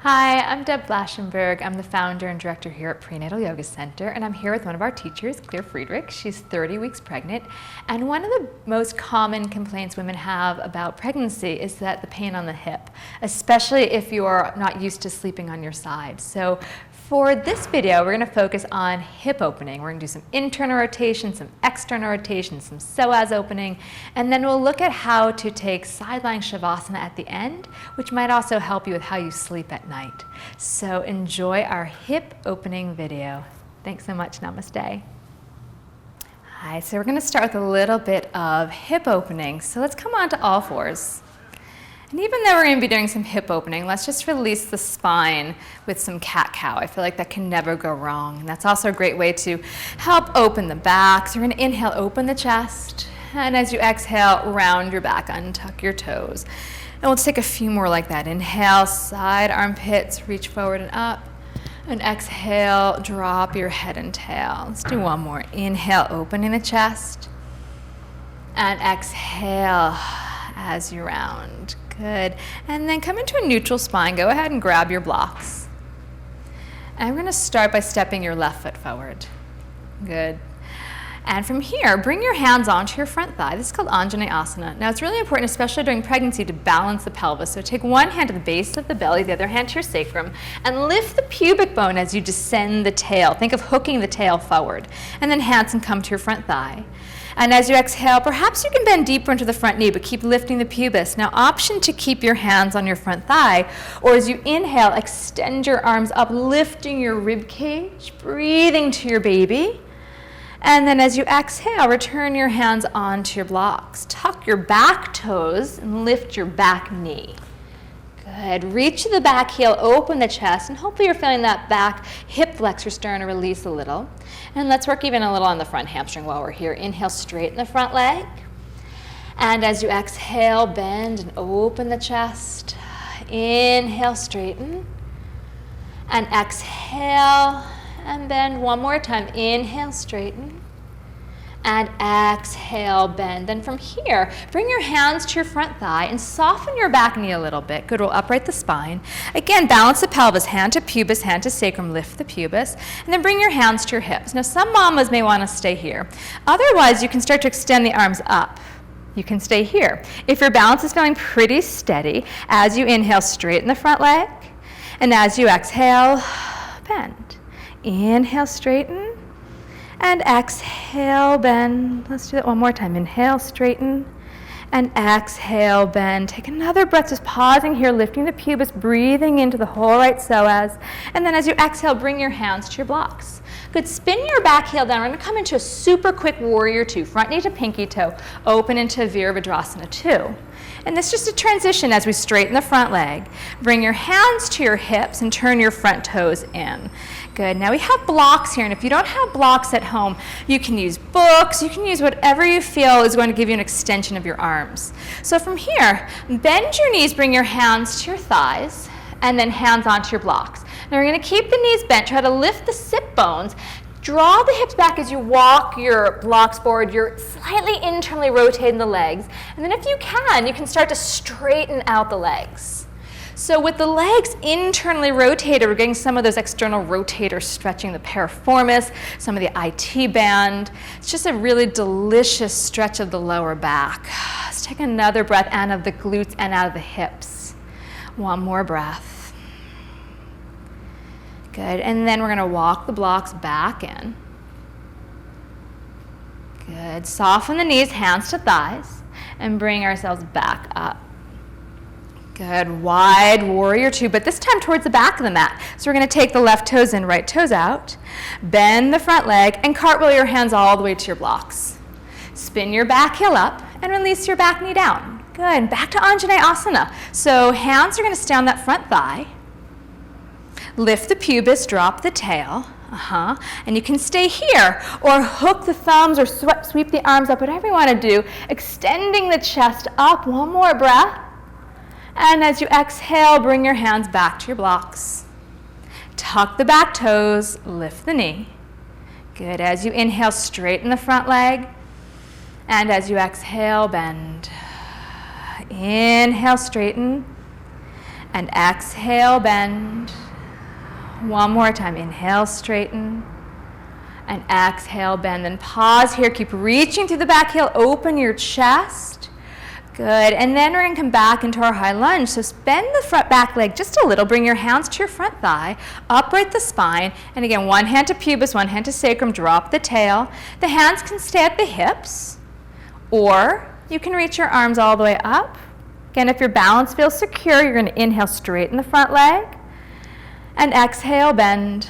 Hi, I'm Deb Flashenberg. I'm the founder and director here at Prenatal Yoga Center, and I'm here with one of our teachers, Claire Friedrich. She's 30 weeks pregnant, and one of the most common complaints women have about pregnancy is that the pain on the hip, especially if you're not used to sleeping on your side. So for this video, we're going to focus on hip opening. We're going to do some internal rotation, some external rotation, some psoas opening, and then we'll look at how to take side lying shavasana at the end, which might also help you with how you sleep at night. So enjoy our hip opening video. Thanks so much. Namaste. Hi, so we're going to start with a little bit of hip opening. So let's come on to all fours. And even though we're going to be doing some hip opening, let's just release the spine with some cat-cow. I feel like that can never go wrong. And that's also a great way to help open the back. So we're going to inhale, open the chest. And as you exhale, round your back, untuck your toes. And we'll take a few more like that. Inhale, side armpits, reach forward and up. And exhale, drop your head and tail. Let's do one more. Inhale, opening the chest. And exhale as you round. Good. And then come into a neutral spine. Go ahead and grab your blocks. And we're going to start by stepping your left foot forward. Good. And from here, bring your hands onto your front thigh. This is called Anjaneyasana. Now it's really important, especially during pregnancy, to balance the pelvis. So take one hand to the base of the belly, the other hand to your sacrum, and lift the pubic bone as you descend the tail. Think of hooking the tail forward. And then hands can come to your front thigh. And as you exhale, perhaps you can bend deeper into the front knee, but keep lifting the pubis. Now, option to keep your hands on your front thigh, or as you inhale, extend your arms up, lifting your rib cage, breathing to your baby. And then as you exhale, return your hands onto your blocks. Tuck your back toes and lift your back knee. Good. Reach to the back heel, open the chest, and hopefully you're feeling that back hip flexor starting to release a little. And let's work even a little on the front hamstring while we're here. Inhale, straighten the front leg. And as you exhale, bend and open the chest. Inhale, straighten. And exhale, and bend one more time. Inhale, straighten. And exhale, bend. Then from here, bring your hands to your front thigh and soften your back knee a little bit. Good, we'll upright the spine. Again, balance the pelvis, hand to pubis, hand to sacrum, lift the pubis, and then bring your hands to your hips. Now, some mamas may want to stay here. Otherwise, you can start to extend the arms up. You can stay here. If your balance is feeling pretty steady, as you inhale, straighten the front leg, and as you exhale, bend. Inhale, straighten. And exhale, bend. Let's do that one more time. Inhale, straighten. And exhale, bend. Take another breath, just pausing here, lifting the pubis, breathing into the whole right psoas. And then as you exhale, bring your hands to your blocks. Good. Spin your back heel down. We're going to come into a super quick warrior two. Front knee to pinky toe. Open into Virabhadrasana 2. And this is just a transition as we straighten the front leg. Bring your hands to your hips and turn your front toes in. Good. Now we have blocks here, and if you don't have blocks at home, you can use books, you can use whatever you feel is going to give you an extension of your arms. So from here, bend your knees, bring your hands to your thighs, and then hands onto your blocks. Now we're going to keep the knees bent, try to lift the sit bones. Draw the hips back as you walk your blocks forward. You're slightly internally rotating the legs. And then if you can start to straighten out the legs. So with the legs internally rotated, we're getting some of those external rotators stretching the piriformis, some of the IT band. It's just a really delicious stretch of the lower back. Let's take another breath out of the glutes and out of the hips. One more breath. Good, and then we're going to walk the blocks back in. Good, soften the knees, hands to thighs, and bring ourselves back up. Good, wide warrior two, but this time towards the back of the mat. So we're going to take the left toes in, right toes out, bend the front leg, and cartwheel your hands all the way to your blocks. Spin your back heel up, and release your back knee down. Good, back to Anjaneyasana. So hands are going to stay on that front thigh. Lift the pubis, drop the tail. And you can stay here, or hook the thumbs, or sweep the arms up, whatever you want to do. Extending the chest up, one more breath. And as you exhale, bring your hands back to your blocks. Tuck the back toes, lift the knee. Good. As you inhale, straighten the front leg. And as you exhale, bend. Inhale, straighten. And exhale, bend. One more time. Inhale, straighten. And exhale, bend. Then pause here. Keep reaching through the back heel. Open your chest. Good. And then we're going to come back into our high lunge. So bend the front back leg just a little. Bring your hands to your front thigh. Upright the spine. And again, one hand to pubis, one hand to sacrum. Drop the tail. The hands can stay at the hips. Or you can reach your arms all the way up. Again, if your balance feels secure, you're going to inhale, straighten the front leg. And exhale, bend.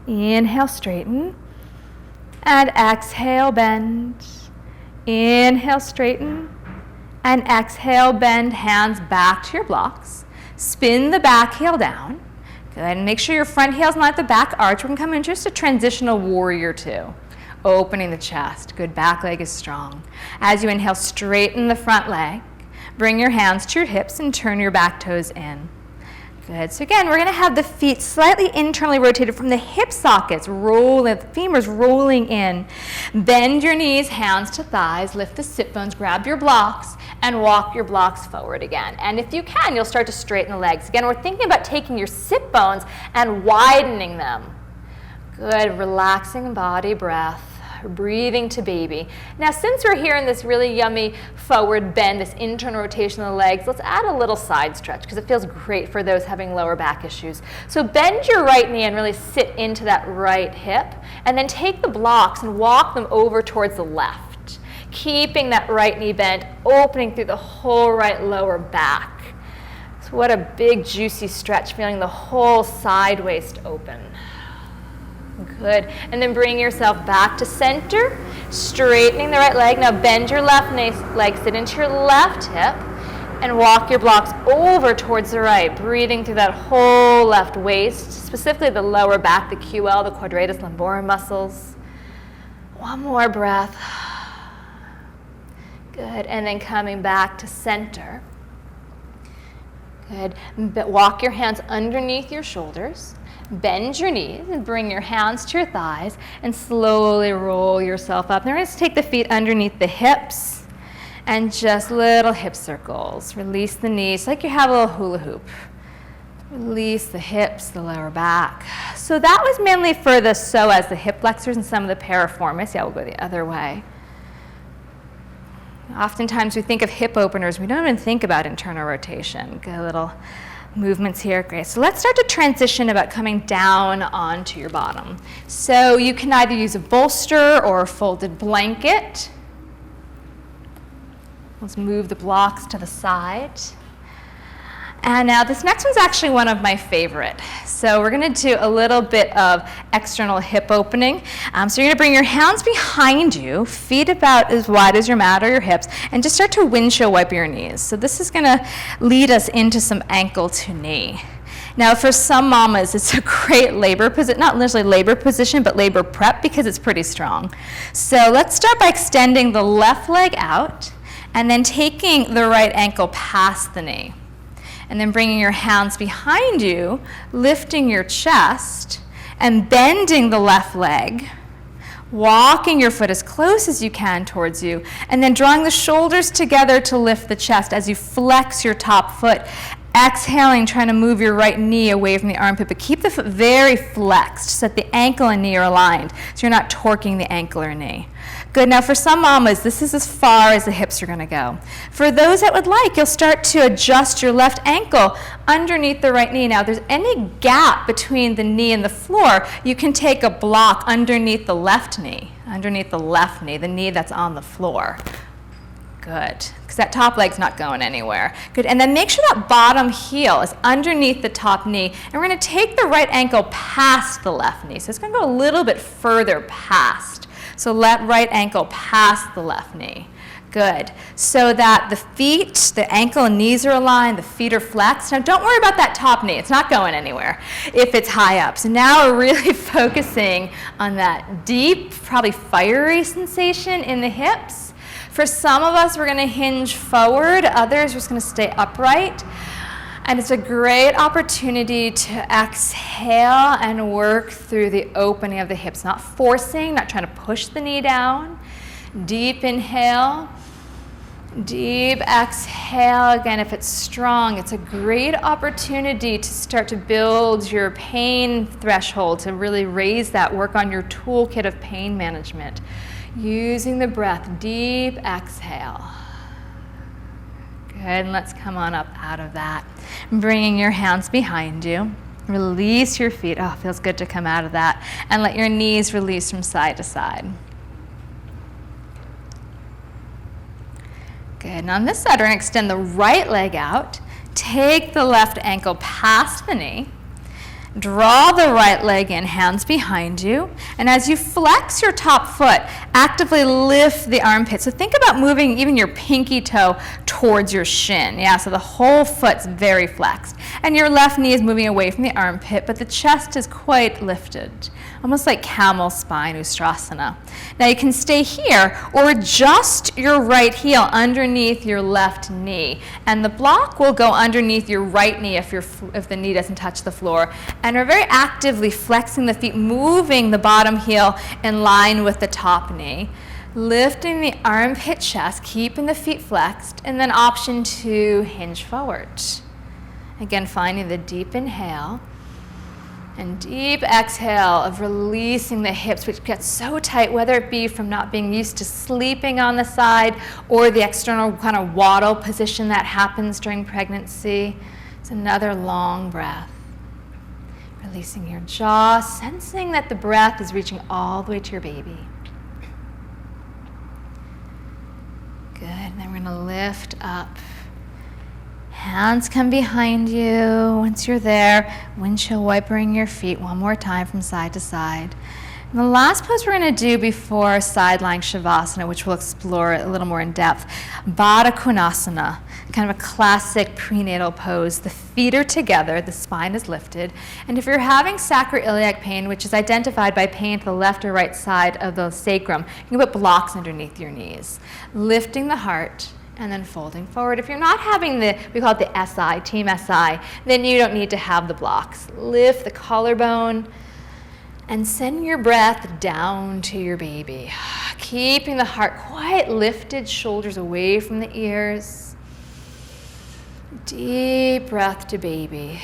Inhale, straighten. And exhale, bend. Inhale, straighten. And exhale, bend. Hands back to your blocks. Spin the back heel down. Good. And make sure your front heel's not at the back arch. We're going to come into just a transitional warrior two. Opening the chest. Good. Back leg is strong. As you inhale, straighten the front leg. Bring your hands to your hips and turn your back toes in. Good. So again, we're going to have the feet slightly internally rotated from the hip sockets, rolling, the femurs rolling in. Bend your knees, hands to thighs, lift the sit bones, grab your blocks, and walk your blocks forward again. And if you can, you'll start to straighten the legs. Again, we're thinking about taking your sit bones and widening them. Good. Relaxing body, breath. Breathing to baby. Now, since we're here in this really yummy forward bend, this internal rotation of the legs, let's add a little side stretch because it feels great for those having lower back issues. So bend your right knee and really sit into that right hip, and then take the blocks and walk them over towards the left, keeping that right knee bent, opening through the whole right lower back. So what a big juicy stretch, feeling the whole side waist open. Good. And then bring yourself back to center, straightening the right leg. Now bend your left leg, sit into your left hip, and walk your blocks over towards the right, breathing through that whole left waist, specifically the lower back, the QL, the quadratus lumborum muscles. One more breath. Good. And then coming back to center. Good. Walk your hands underneath your shoulders. Bend your knees and bring your hands to your thighs and slowly roll yourself up. Now we're going to take the feet underneath the hips and just little hip circles. Release the knees like you have a little hula hoop. Release the hips, the lower back. So that was mainly for the psoas, the hip flexors, and some of the piriformis. Yeah, we'll go the other way. Oftentimes we think of hip openers. We don't even think about internal rotation. Get a little movements here. Great. So let's start to transition about coming down onto your bottom. So you can either use a bolster or a folded blanket. Let's move the blocks to the side. And now this next one's actually one of my favorite. So we're going to do a little bit of external hip opening. So you're going to bring your hands behind you, feet about as wide as your mat or your hips, and just start to windshield wipe your knees. So this is going to lead us into some ankle to knee. Now for some mamas, it's a great labor position, not necessarily labor position, but labor prep because it's pretty strong. So let's start by extending the left leg out and then taking the right ankle past the knee. And then bringing your hands behind you, lifting your chest, and bending the left leg, walking your foot as close as you can towards you, and then drawing the shoulders together to lift the chest as you flex your top foot. Exhaling, trying to move your right knee away from the armpit, but keep the foot very flexed so that the ankle and knee are aligned, so you're not torquing the ankle or knee. Good. Now for some mamas, this is as far as the hips are going to go. For those that would like, you'll start to adjust your left ankle underneath the right knee. Now if there's any gap between the knee and the floor, you can take a block underneath the left knee, the knee that's on the floor. Good, because that top leg's not going anywhere. Good, and then make sure that bottom heel is underneath the top knee, and we're going to take the right ankle past the left knee. So it's going to go a little bit further past. So let right ankle past the left knee. Good, so that the feet, the ankle and knees are aligned, the feet are flexed. Now don't worry about that top knee, it's not going anywhere if it's high up. So now we're really focusing on that deep, probably fiery sensation in the hips. For some of us, we're going to hinge forward. Others, we're just going to stay upright. And it's a great opportunity to exhale and work through the opening of the hips. Not forcing, not trying to push the knee down. Deep inhale. Deep exhale. Again, if it's strong, it's a great opportunity to start to build your pain threshold, to really raise that, work on your toolkit of pain management. Using the breath, deep exhale. Good, and let's come on up out of that. Bringing your hands behind you. Release your feet. Oh, feels good to come out of that. And let your knees release from side to side. Good. Now on this side, we're going to extend the right leg out. Take the left ankle past the knee. Draw the right leg in, hands behind you. And as you flex your top foot, actively lift the armpit. So think about moving even your pinky toe towards your shin. Yeah, so the whole foot's very flexed. And your left knee is moving away from the armpit, but the chest is quite lifted. Almost like camel spine, Ustrasana. Now you can stay here or adjust your right heel underneath your left knee. And the block will go underneath your right knee if the knee doesn't touch the floor. And we're very actively flexing the feet, moving the bottom heel in line with the top knee. Lifting the armpit chest, keeping the feet flexed, and then option 2, hinge forward. Again, finding the deep inhale. And deep exhale of releasing the hips, which gets so tight, whether it be from not being used to sleeping on the side or the external kind of waddle position that happens during pregnancy. It's another long breath. Releasing your jaw, sensing that the breath is reaching all the way to your baby. Good, and then we're going to lift up. Hands come behind you. Once you're there, windshield wipering your feet one more time from side to side. And the last pose we're going to do before side lying Shavasana, which we'll explore a little more in depth, Baddha Konasana, kind of a classic prenatal pose. The feet are together, the spine is lifted, and if you're having sacroiliac pain, which is identified by pain to the left or right side of the sacrum, you can put blocks underneath your knees. Lifting the heart, and then folding forward. If you're not having we call it the SI, Team SI, then you don't need to have the blocks. Lift the collarbone and send your breath down to your baby. Keeping the heart quite lifted, shoulders away from the ears. Deep breath to baby.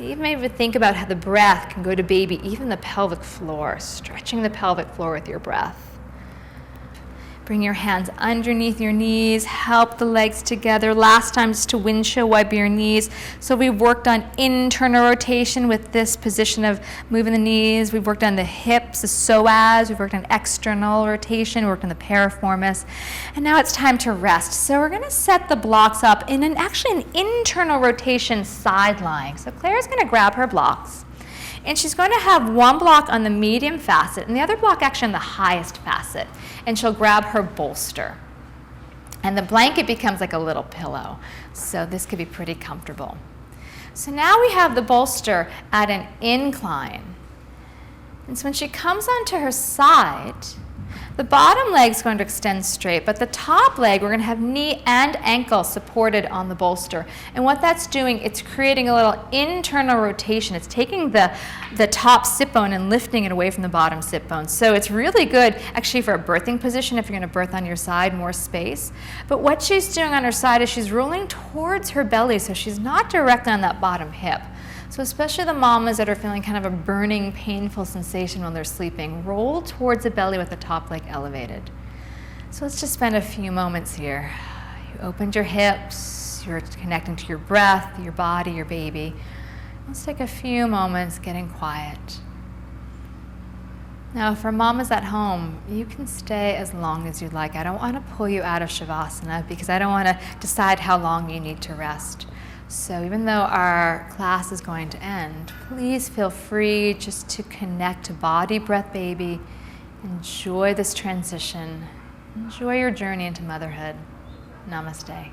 Even maybe think about how the breath can go to baby, even the pelvic floor, stretching the pelvic floor with your breath. Bring your hands underneath your knees, help the legs together. Last time, just to windshield wipe your knees. So we've worked on internal rotation with this position of moving the knees. We've worked on the hips, the psoas. We've worked on external rotation. We worked on the piriformis. And now it's time to rest. So we're going to set the blocks up in actually an internal rotation side lying. So Claire's going to grab her blocks. And she's going to have one block on the medium facet and the other block actually on the highest facet. And she'll grab her bolster. And the blanket becomes like a little pillow. So this could be pretty comfortable. So now we have the bolster at an incline. And so when she comes onto her side, the bottom leg's going to extend straight, but the top leg, we're going to have knee and ankle supported on the bolster. And what that's doing, it's creating a little internal rotation. It's taking the top sit bone and lifting it away from the bottom sit bone. So it's really good, actually, for a birthing position if you're going to birth on your side, more space. But what she's doing on her side is she's rolling towards her belly, so she's not directly on that bottom hip. So especially the mamas that are feeling kind of a burning, painful sensation when they're sleeping, roll towards the belly with the top leg elevated. So let's just spend a few moments here. You opened your hips, you're connecting to your breath, your body, your baby. Let's take a few moments getting quiet. Now for mamas at home, you can stay as long as you'd like. I don't want to pull you out of Shavasana because I don't want to decide how long you need to rest. So even though our class is going to end, please feel free just to connect to body, breath, baby. Enjoy this transition. Enjoy your journey into motherhood. Namaste.